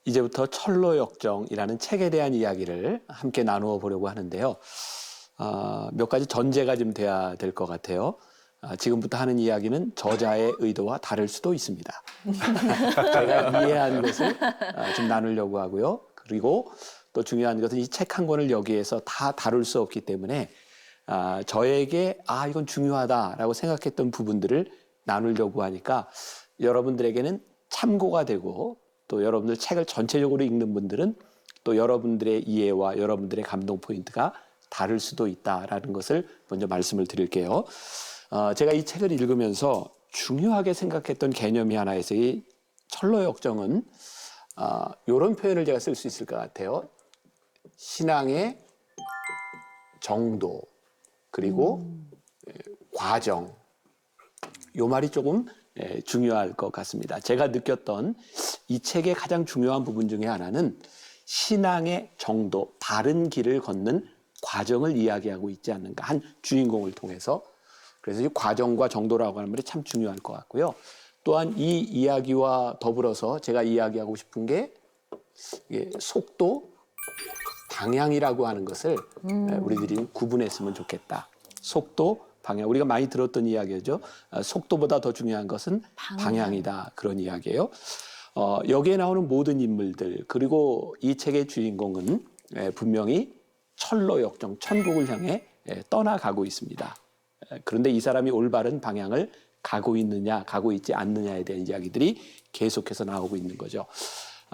이제부터 철로역정이라는 책에 대한 이야기를 함께 나누어 보려고 하는데요. 몇 가지 전제가 좀 돼야 될 것 같아요. 지금부터 하는 이야기는 저자의 의도와 다를 수도 있습니다. 제가 이해한 것을 좀 나누려고 하고요. 그리고 또 중요한 것은 이 책 한 권을 여기에서 다 다룰 수 없기 때문에 저에게 이건 중요하다라고 생각했던 부분들을 나누려고 하니까 여러분들에게는 참고가 되고 또 여러분들 책을 전체적으로 읽는 분들은 또 여러분들의 이해와 여러분들의 감동 포인트가 다를 수도 있다라는 것을 먼저 말씀을 드릴게요. 제가 이 책을 읽으면서 중요하게 생각했던 개념이 하나 있어요. 이 철로역정은 이런 표현을 제가 쓸 수 있을 것 같아요. 신앙의 정도 그리고 과정, 요 말이 조금 중요할 것 같습니다. 제가 느꼈던 이 책의 가장 중요한 부분 중에 하나는 신앙의 정도, 바른 길을 걷는 과정을 이야기하고 있지 않는가, 한 주인공을 통해서. 그래서 이 과정과 정도라고 하는 말이 참 중요할 것 같고요. 또한 이 이야기와 더불어서 제가 이야기하고 싶은 게 속도, 방향이라고 하는 것을 우리들이 구분했으면 좋겠다. 속도, 방향. 우리가 많이 들었던 이야기죠. 속도보다 더 중요한 것은 방향이다. 그런 이야기예요. 여기에 나오는 모든 인물들 그리고 이 책의 주인공은 분명히 철로역정, 천국을 향해 떠나가고 있습니다. 그런데 이 사람이 올바른 방향을 가고 있느냐, 가고 있지 않느냐에 대한 이야기들이 계속해서 나오고 있는 거죠.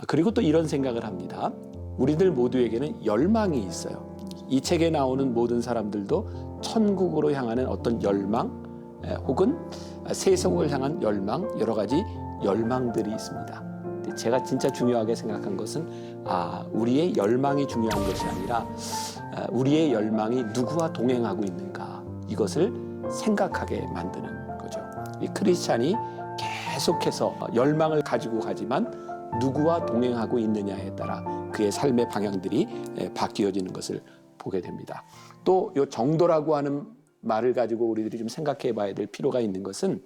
그리고 또 이런 생각을 합니다. 우리들 모두에게는 열망이 있어요. 이 책에 나오는 모든 사람들도 천국으로 향하는 어떤 열망 혹은 세속을 향한 열망, 여러 가지 열망들이 있습니다. 제가 진짜 중요하게 생각한 것은 우리의 열망이 중요한 것이 아니라 우리의 열망이 누구와 동행하고 있는가, 이것을 생각하게 만드는 거죠. 이 크리스찬이 계속해서 열망을 가지고 가지만 누구와 동행하고 있느냐에 따라 그의 삶의 방향들이 바뀌어지는 것을 보게 됩니다. 또 이 정도라고 하는 말을 가지고 우리들이 좀 생각해 봐야 될 필요가 있는 것은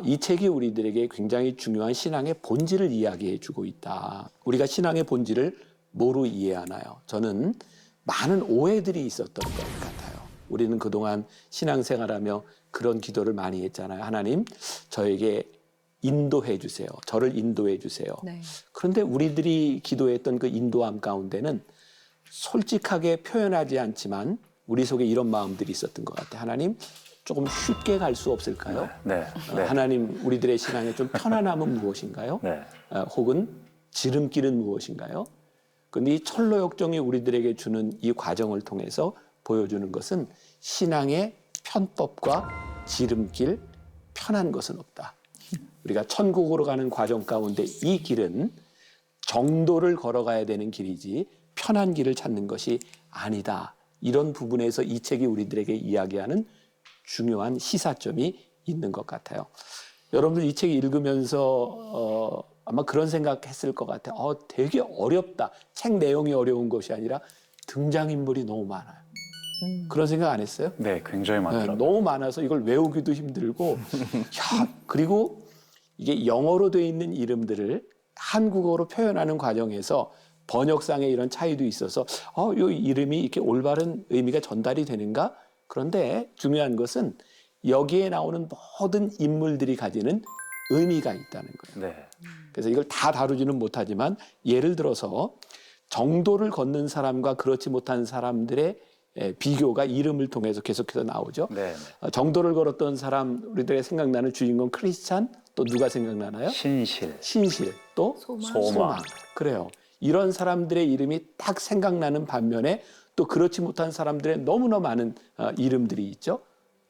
이 책이 우리들에게 굉장히 중요한 신앙의 본질을 이야기해 주고 있다. 우리가 신앙의 본질을 뭐로 이해하나요? 저는 많은 오해들이 있었던 것 같아요. 우리는 그동안 신앙생활하며 그런 기도를 많이 했잖아요. 하나님, 저에게 인도해 주세요. 저를 인도해 주세요. 네. 그런데 우리들이 기도했던 그 인도함 가운데는 솔직하게 표현하지 않지만 우리 속에 이런 마음들이 있었던 것 같아요. 하나님, 조금 쉽게 갈 수 없을까요? 네. 하나님, 우리들의 신앙에 좀 편안함은 무엇인가요? 네. 혹은 지름길은 무엇인가요? 그런데 이 철로역정이 우리들에게 주는 이 과정을 통해서 보여주는 것은 신앙의 편법과 지름길, 편한 것은 없다. 우리가 천국으로 가는 과정 가운데 이 길은 정도를 걸어가야 되는 길이지 편한 길을 찾는 것이 아니다. 이런 부분에서 이 책이 우리들에게 이야기하는 중요한 시사점이 있는 것 같아요. 여러분들 이 책 읽으면서 아마 그런 생각했을 것 같아요. 되게 어렵다. 책 내용이 어려운 것이 아니라 등장인물이 너무 많아요. 그런 생각 안 했어요? 네, 굉장히 많더라고요. 너무 많아서 이걸 외우기도 힘들고 그리고 이게 영어로 돼 있는 이름들을 한국어로 표현하는 과정에서 번역상의 이런 차이도 있어서 이 이름이 이렇게 올바른 의미가 전달이 되는가? 그런데 중요한 것은 여기에 나오는 모든 인물들이 가지는 의미가 있다는 거예요. 네. 그래서 이걸 다 다루지는 못하지만 예를 들어서 정도를 걷는 사람과 그렇지 못한 사람들의 비교가 이름을 통해서 계속해서 나오죠. 네. 정도를 걸었던 사람, 우리들의 생각나는 주인공 크리스찬, 또 누가 생각나나요? 신실, 또 소망. 그래요. 이런 사람들의 이름이 딱 생각나는 반면에 또 그렇지 못한 사람들의 너무나 많은 이름들이 있죠.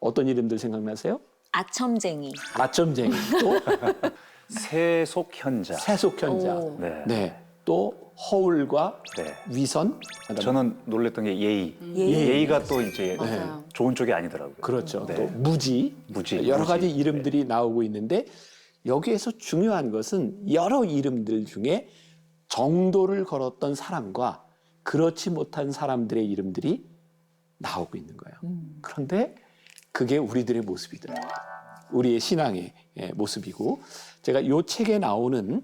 어떤 이름들 생각나세요? 아첨쟁이. 또 세속현자. 네. 네. 또 허울과 위선. 저는 놀랬던 게 예의가 또 이제 좋은 쪽이 아니더라고요. 그렇죠. 또 무지. 여러 가지 이름들이 나오고 있는데 여기에서 중요한 것은 여러 이름들 중에 정도를 걸었던 사람과 그렇지 못한 사람들의 이름들이 나오고 있는 거예요. 그런데 그게 우리들의 모습이더라고요. 우리의 신앙의 모습이고 제가 이 책에 나오는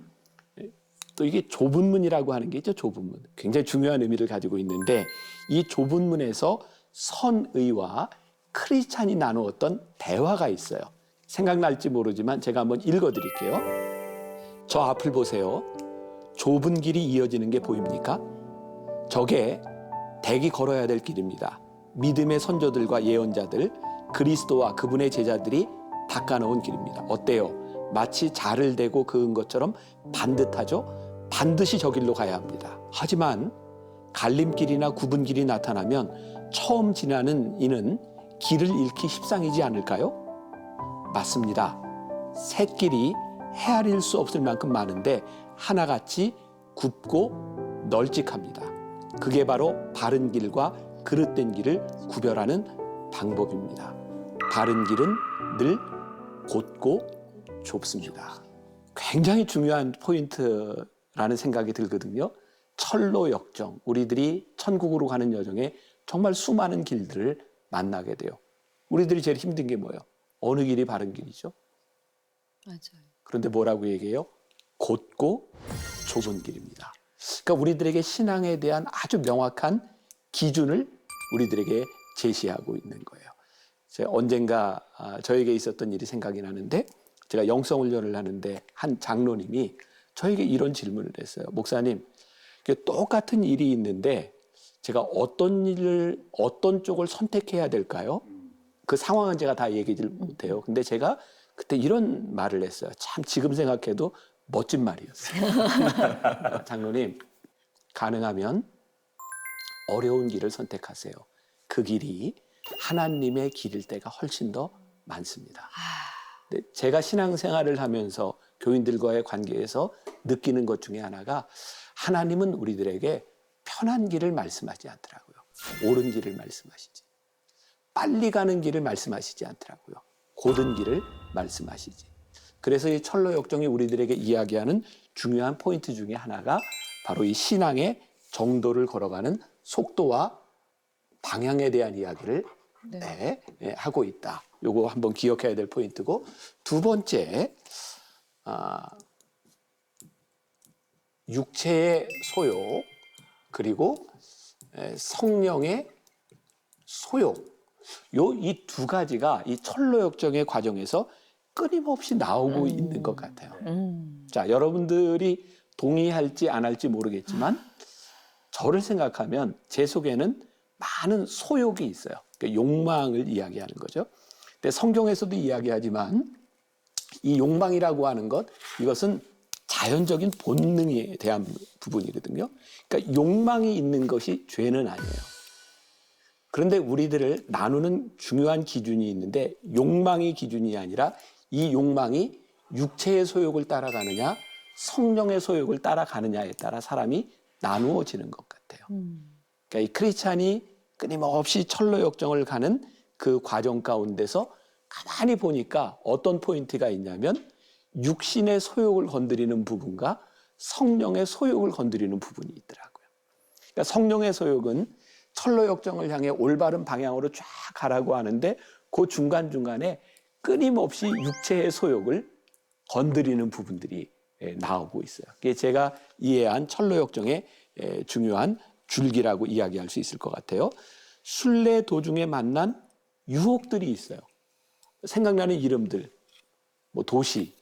또 이게 좁은 문이라고 하는 게 있죠. 좁은 문. 굉장히 중요한 의미를 가지고 있는데 이 좁은 문에서 선의와 크리스찬이 나누었던 대화가 있어요. 생각날지 모르지만 제가 한번 읽어드릴게요. 저 앞을 보세요. 좁은 길이 이어지는 게 보입니까? 저게 대기 걸어야 될 길입니다. 믿음의 선조들과 예언자들, 그리스도와 그분의 제자들이 닦아놓은 길입니다. 어때요? 마치 자를 대고 그은 것처럼 반듯하죠? 반드시 저 길로 가야 합니다. 하지만 갈림길이나 굽은 길이 나타나면 처음 지나는 이는 길을 잃기 십상이지 않을까요? 맞습니다. 샛길이 헤아릴 수 없을 만큼 많은데 하나같이 굽고 널찍합니다. 그게 바로 바른 길과 그릇된 길을 구별하는 방법입니다. 바른 길은 늘 곧고 좁습니다. 굉장히 중요한 포인트라는 생각이 들거든요. 철로 역정, 우리들이 천국으로 가는 여정에 정말 수많은 길들을 만나게 돼요. 우리들이 제일 힘든 게 뭐예요? 어느 길이 바른 길이죠? 맞아요. 그런데 뭐라고 얘기해요? 곧고 좁은 길입니다. 그러니까 우리들에게 신앙에 대한 아주 명확한 기준을 우리들에게 제시하고 있는 거예요. 제가 언젠가 저에게 있었던 일이 생각이 나는데 제가 영성훈련을 하는데 한 장로님이 저에게 이런 질문을 했어요. 목사님, 똑같은 일이 있는데 제가 어떤 쪽을 선택해야 될까요? 그 상황은 제가 다 얘기를 못해요. 근데 제가 그때 이런 말을 했어요. 참 지금 생각해도 멋진 말이었어요. 장로님, 가능하면 어려운 길을 선택하세요. 그 길이 하나님의 길일 때가 훨씬 더 많습니다. 근데 제가 신앙생활을 하면서 교인들과의 관계에서 느끼는 것 중에 하나가 하나님은 우리들에게 편한 길을 말씀하지 않더라고요. 옳은 길을 말씀하시지. 빨리 가는 길을 말씀하시지 않더라고요. 고든 길을 말씀하시지. 그래서 이 철로 역정이 우리들에게 이야기하는 중요한 포인트 중에 하나가 바로 이 신앙의 정도를 걸어가는 속도와 방향에 대한 이야기를 하고 있다. 요거 한번 기억해야 될 포인트고, 두 번째, 육체의 소욕 그리고 성령의 소욕. 이 두 가지가 이 철로 역정의 과정에서 끊임없이 나오고 있는 것 같아요. 자, 여러분들이 동의할지 안 할지 모르겠지만 저를 생각하면 제 속에는 많은 소욕이 있어요. 그러니까 욕망을 이야기하는 거죠. 근데 성경에서도 이야기하지만 이 욕망이라고 하는 것, 이것은 자연적인 본능에 대한 부분이거든요. 그러니까 욕망이 있는 것이 죄는 아니에요. 그런데 우리들을 나누는 중요한 기준이 있는데 욕망이 기준이 아니라 이 욕망이 육체의 소욕을 따라가느냐 성령의 소욕을 따라가느냐에 따라 사람이 나누어지는 것 같아요. 그러니까 이 크리스찬이 끊임없이 철로 역정을 가는 그 과정 가운데서 가만히 보니까 어떤 포인트가 있냐면 육신의 소욕을 건드리는 부분과 성령의 소욕을 건드리는 부분이 있더라고요. 그러니까 성령의 소욕은 철로 역정을 향해 올바른 방향으로 쫙 가라고 하는데 그 중간중간에 끊임없이 육체의 소욕을 건드리는 부분들이 나오고 있어요. 그게 제가 이해한 철로 역정의 중요한 줄기라고 이야기할 수 있을 것 같아요. 순례 도중에 만난 유혹들이 있어요. 생각나는 이름들, 뭐 도시,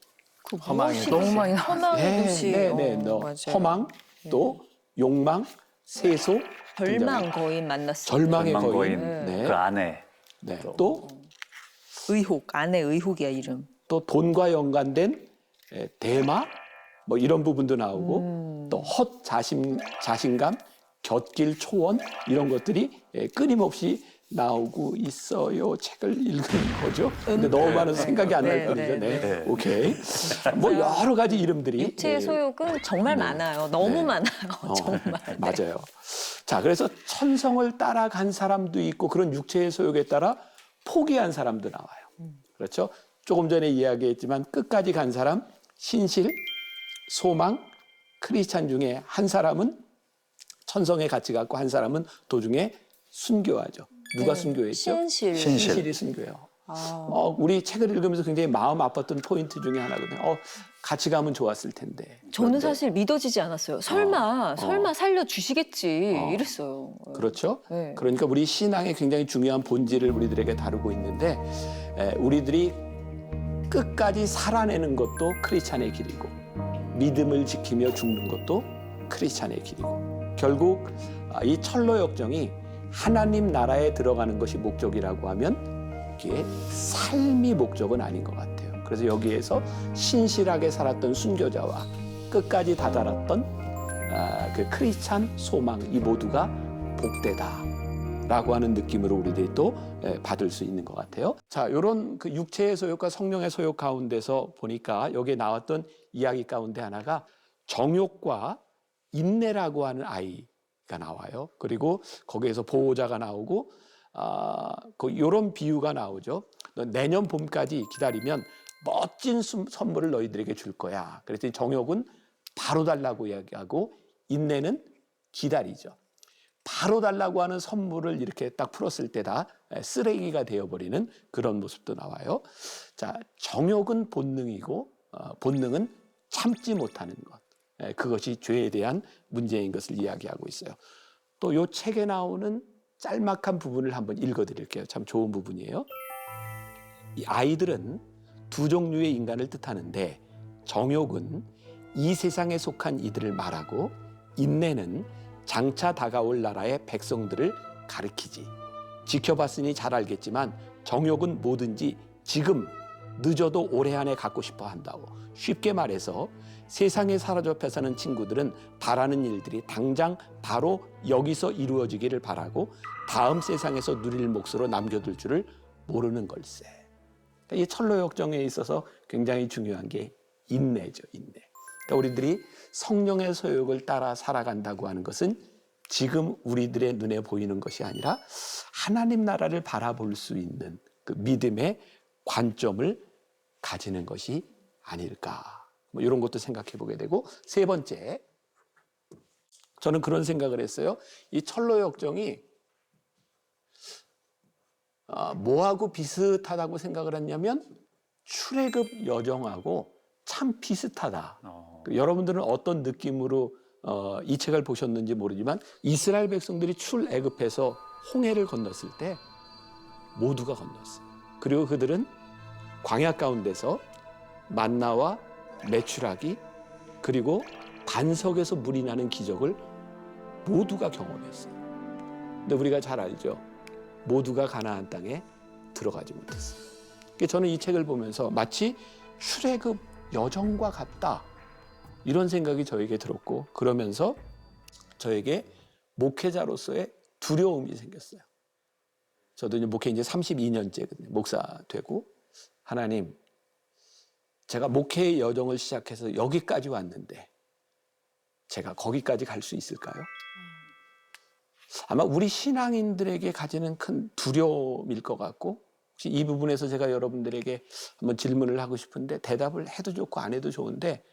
허망의 너무 많이 나. 허망의 도시. 맞아요. 허망, 또 욕망, 세소, 절망 거인 만났어요. 절망의 절망 거인, 거인, 네. 그 안에 네. 또 의혹, 아내 의혹이야 이름. 돈과 연관된 대마, 뭐 이런 부분도 나오고 또 자신감, 곁길 초원 이런 것들이 끊임없이 나오고 있어요. 책을 읽은 거죠. 근데 너무 많아서 생각이 안 날 거죠. 네. 오케이. 뭐 여러 가지 이름들이. 육체의 소욕은 정말 많아요. 너무 많아요. 정말. 맞아요. 자, 그래서 천성을 따라간 사람도 있고 그런 육체의 소욕에 따라 포기한 사람도 나와요. 그렇죠? 조금 전에 이야기했지만 끝까지 간 사람, 신실, 소망, 크리스찬 중에 한 사람은 천성의 가치 갖고 한 사람은 도중에 순교하죠. 누가 순교했죠? 신실. 신실이 순교해요. 우리 책을 읽으면서 굉장히 마음 아팠던 포인트 중에 하나거든요. 같이 가면 좋았을 텐데. 저는 그런데, 사실 믿어지지 않았어요. 설마 살려주시겠지 이랬어요. 그렇죠. 네. 그러니까 우리 신앙의 굉장히 중요한 본질을 우리들에게 다루고 있는데 우리들이 끝까지 살아내는 것도 크리스찬의 길이고 믿음을 지키며 죽는 것도 크리스찬의 길이고 결국 이 철로 역정이 하나님 나라에 들어가는 것이 목적이라고 하면 이게 삶이 목적은 아닌 것 같아요. 그래서 여기에서 신실하게 살았던 순교자와 끝까지 다다랐던 그 크리스찬 소망 이 모두가 복되다라고 하는 느낌으로 우리들이 또 받을 수 있는 것 같아요. 자, 이런 그 육체의 소욕과 성령의 소욕 가운데서 보니까 여기에 나왔던 이야기 가운데 하나가 정욕과 인내라고 하는 아이가 나와요. 그리고 거기에서 보호자가 나오고 이런 비유가 나오죠. 너 내년 봄까지 기다리면 멋진 선물을 너희들에게 줄 거야. 그랬더니 정욕은 바로 달라고 이야기하고 인내는 기다리죠. 바로 달라고 하는 선물을 이렇게 딱 풀었을 때다 쓰레기가 되어버리는 그런 모습도 나와요. 자, 정욕은 본능이고 본능은 참지 못하는 것. 그것이 죄에 대한 문제인 것을 이야기하고 있어요. 또 이 책에 나오는 짤막한 부분을 한번 읽어드릴게요. 참 좋은 부분이에요. 이 아이들은 두 종류의 인간을 뜻하는데 정욕은 이 세상에 속한 이들을 말하고 인내는 장차 다가올 나라의 백성들을 가리키지. 지켜봤으니 잘 알겠지만 정욕은 뭐든지 지금 늦어도 올해 안에 갖고 싶어 한다고. 쉽게 말해서 세상에 사로잡혀 사는 친구들은 바라는 일들이 당장 바로 여기서 이루어지기를 바라고 다음 세상에서 누릴 몫으로 남겨둘 줄을 모르는 걸세. 이 철로 역정에 있어서 굉장히 중요한 게 인내죠, 인내. 그러니까 우리들이 성령의 소욕을 따라 살아간다고 하는 것은 지금 우리들의 눈에 보이는 것이 아니라 하나님 나라를 바라볼 수 있는 그 믿음의 관점을 가지는 것이 아닐까. 뭐 이런 것도 생각해 보게 되고 세 번째, 저는 그런 생각을 했어요. 이 철로 역정이 뭐하고 비슷하다고 생각을 했냐면 출애굽 여정하고 참 비슷하다. 여러분들은 어떤 느낌으로 이 책을 보셨는지 모르지만 이스라엘 백성들이 출애굽해서 홍해를 건넜을 때 모두가 건넜어요. 그리고 그들은 광야 가운데서 만나와 메추라기 그리고 반석에서 물이 나는 기적을 모두가 경험했어요. 근데 우리가 잘 알죠. 모두가 가나안 땅에 들어가지 못했어요. 저는 이 책을 보면서 마치 출애굽 여정과 같다. 이런 생각이 저에게 들었고 그러면서 저에게 목회자로서의 두려움이 생겼어요. 저도 이제 목회 이제 32년째거든요. 목사 되고 하나님, 제가 목회의 여정을 시작해서 여기까지 왔는데 제가 거기까지 갈 수 있을까요? 아마 우리 신앙인들에게 가지는 큰 두려움일 것 같고 혹시 이 부분에서 제가 여러분들에게 한번 질문을 하고 싶은데 대답을 해도 좋고 안 해도 좋은데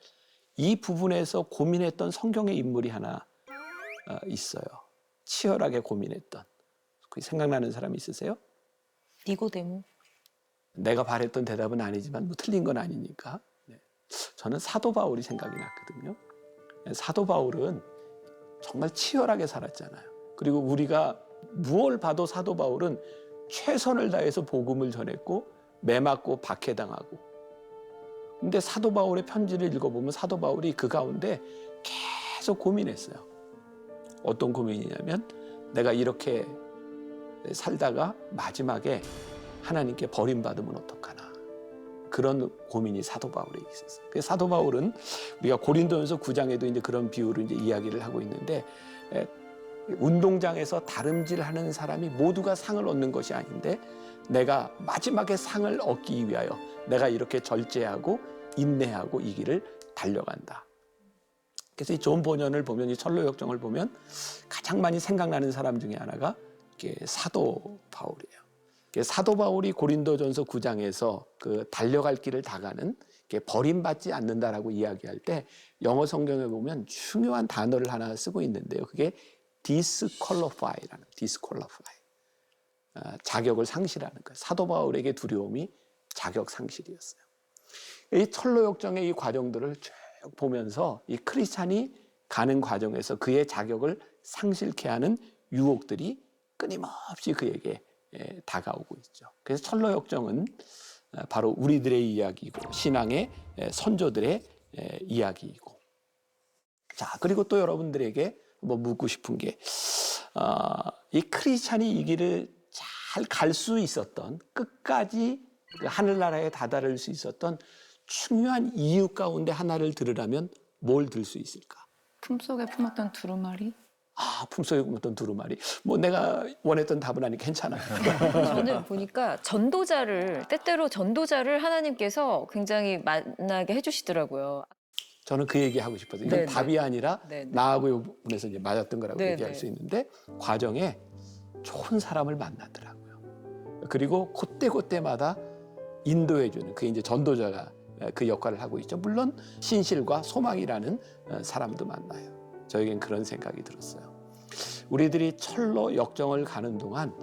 이 부분에서 고민했던 성경의 인물이 하나 있어요. 치열하게 고민했던. 생각나는 사람 있으세요? 니고데모. 내가 바랬던 대답은 아니지만 뭐 틀린 건 아니니까. 네. 저는 사도 바울이 생각이 났거든요. 사도 바울은 정말 치열하게 살았잖아요. 그리고 우리가 무엇을 봐도 사도 바울은 최선을 다해서 복음을 전했고 매맞고 박해당하고. 근데 사도 바울의 편지를 읽어보면 사도 바울이 그 가운데 계속 고민했어요. 어떤 고민이냐면 내가 이렇게 살다가 마지막에 하나님께 버림받으면 어떡하나. 그런 고민이 사도 바울에 있었어요. 그래서 사도 바울은 우리가 고린도전서 9장에도 이제 그런 비유를 이제 이야기를 하고 있는데 운동장에서 다름질하는 사람이 모두가 상을 얻는 것이 아닌데 내가 마지막에 상을 얻기 위하여 내가 이렇게 절제하고 인내하고 이 길을 달려간다. 그래서 이 존 보년을 보면 이 철로 역정을 보면 가장 많이 생각나는 사람 중에 하나가 사도 바울이에요. 사도 바울이 고린도전서 9장에서 그 달려갈 길을 다 가는 버림받지 않는다라고 이야기할 때 영어 성경에 보면 중요한 단어를 하나 쓰고 있는데요. 그게 disqualify라는 disqualify. 자격을 상실하는 거예요. 사도 바울에게 두려움이 자격 상실이었어요. 이 철로 역정의 이 과정들을 쭉 보면서 이 크리스찬이 가는 과정에서 그의 자격을 상실케 하는 유혹들이 끊임없이 그에게 다가오고 있죠. 그래서 철로 역정은 바로 우리들의 이야기이고 신앙의 선조들의 이야기이고, 자, 그리고 또 여러분들에게 뭐 묻고 싶은 게 이 크리스찬이 이 길을 잘 갈 수 있었던, 끝까지 그 하늘나라에 다다를 수 있었던 중요한 이유 가운데 하나를 들으라면 뭘 들 수 있을까? 품속에 품었던 두루마리? 품속에 품었던 두루마리. 뭐 내가 원했던 답은 아니 괜찮아요. 저는 보니까 때때로 전도자를 하나님께서 굉장히 만나게 해주시더라고요. 저는 그 얘기 하고 싶어서 이건 네네. 답이 아니라 네네. 나하고 이 부분에서 이제 맞았던 거라고 네네. 얘기할 수 있는데, 과정에 좋은 사람을 만나더라고요. 그리고 그때마다 인도해주는, 그게 이제 전도자가 그 역할을 하고 있죠. 물론 신실과 소망이라는 사람도 만나요. 저에겐 그런 생각이 들었어요. 우리들이 철로 역정을 가는 동안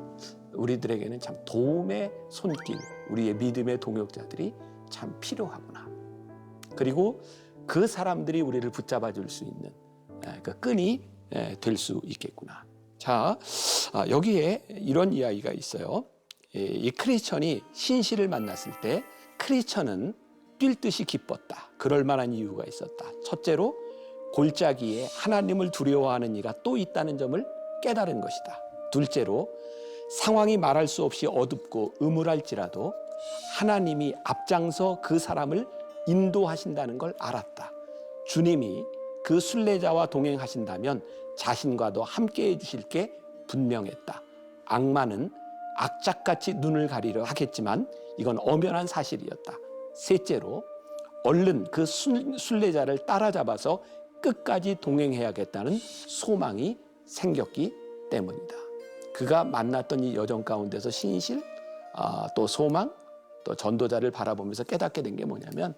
우리들에게는 참 도움의 손길, 우리의 믿음의 동역자들이 참 필요하구나. 그리고 그 사람들이 우리를 붙잡아 줄 수 있는 그 끈이 될 수 있겠구나. 자, 여기에 이런 이야기가 있어요. 이 크리스천이 신실을 만났을 때 크리스천은 뛸 듯이 기뻤다. 그럴 만한 이유가 있었다. 첫째로 골짜기에 하나님을 두려워하는 이가 또 있다는 점을 깨달은 것이다. 둘째로 상황이 말할 수 없이 어둡고 음울할지라도 하나님이 앞장서 그 사람을 인도하신다는 걸 알았다. 주님이 그 순례자와 동행하신다면 자신과도 함께 해주실 게 분명했다. 악마는 악착같이 눈을 가리려 하겠지만 이건 엄연한 사실이었다. 셋째로 얼른 그 순례자를 따라잡아서 끝까지 동행해야겠다는 소망이 생겼기 때문이다. 그가 만났던 이 여정 가운데서 신실, 또 소망, 또 전도자를 바라보면서 깨닫게 된 게 뭐냐면,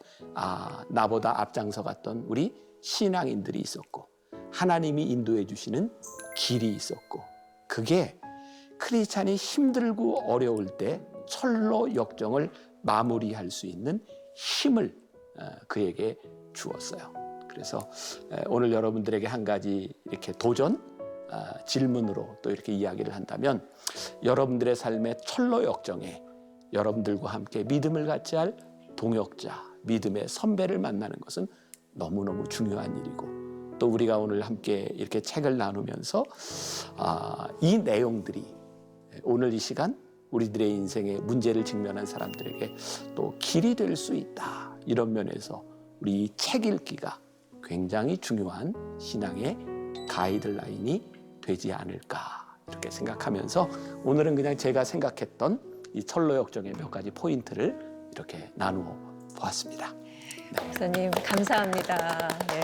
나보다 앞장서 갔던 우리 신앙인들이 있었고 하나님이 인도해 주시는 길이 있었고, 그게 크리스찬이 힘들고 어려울 때 철로 역정을 마무리할 수 있는 힘을 그에게 주었어요. 그래서 오늘 여러분들에게 한 가지 이렇게 도전, 질문으로 또 이렇게 이야기를 한다면, 여러분들의 삶의 철로 역정에 여러분들과 함께 믿음을 같이 할 동역자, 믿음의 선배를 만나는 것은 너무너무 중요한 일이고, 또 우리가 오늘 함께 이렇게 책을 나누면서 이 내용들이 오늘 이 시간 우리들의 인생에 문제를 직면한 사람들에게 또 길이 될 수 있다. 이런 면에서 우리 이 책 읽기가 굉장히 중요한 신앙의 가이드라인이 되지 않을까, 이렇게 생각하면서 오늘은 그냥 제가 생각했던 이 철로 역정의 몇 가지 포인트를 이렇게 나누어 보았습니다. 목사님 감사합니다. 네.